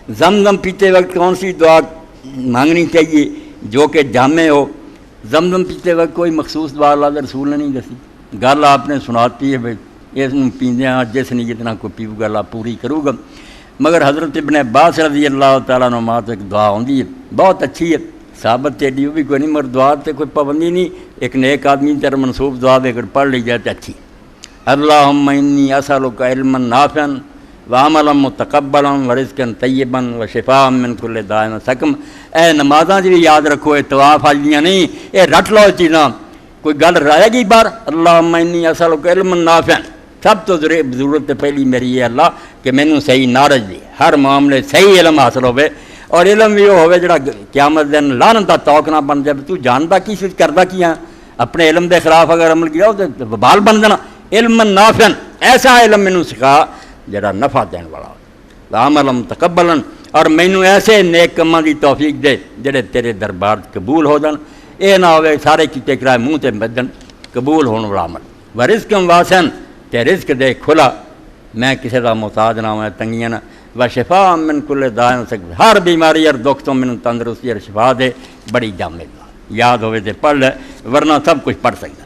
زمزم پیتے وقت کون سی دعا مانگنی چاہیے جو کہ جامع ہو؟ زمزم پیتے وقت کوئی مخصوص دعا اللہ کے رسول نے نہیں دسی، گل آپ نے سناتی ہے بھائی اس پیندیاں جس نے جتنا کوئی پیو گا اللہ پوری کروں گا، مگر حضرت ابن عباس رضی اللہ تعالیٰ عنہ تو ایک دعا ہوندی ہے بہت اچھی ہے، ثابت ایڈی وہ بھی کوئی نہیں، مگر دعا تے کوئی پابندی نہیں، ایک نیک آدمی تیرا منصوب دعا دے کر پڑھ لی جائے تو اچھی۔ اللہم انی اسألک علما نافعا وعملا متقبلا ورزقا طیبا وشفاء من کل داء وسقم۔ اے نمازاں بھی یاد رکھو، اے طواف والیاں نہیں، اے رٹ لو چیزاں، کوئی گل رہے گی بار اللہم انی اسألک علما نافعا، سب تو ضرورت پہلی میری یہ اللہ کہ مینوں صحیح نالج دی، ہر معاملے صحیح علم حاصل ہوئے، اور علم بھی وہ ہوئے جڑا قیامت دن لعنت دا توق نہ بن جائے تو جانتا کی چیز کردا کی ہاں، اپنے علم دے خلاف اگر عمل کیا تو وبال بن جانا۔ علم نافعا، ایسا علم مینوں سکھا جڑا نفع دین والا ہو، عمل متقبلا، اور مینوں ایسے نیک کماں دی توفیق دے جڑے تیرے دربار قبول ہو جان، اے نہ ہوئے سارے کیتے کرائے منہ تے بدن قبول ہون والا عمل، ورزقا واسعا، تے رزق دے کھلا، میں کسی دا محتاج نہ ہوئے تنگیاں نہ، وشفاء من کل داء وسقم، ہر بیماری اور دکھ تو مینوں تندرستی اور شفا دے، بڑی جامع یاد ہوئے تے پڑھ لے ورنہ سب کچھ پڑھ سکتا۔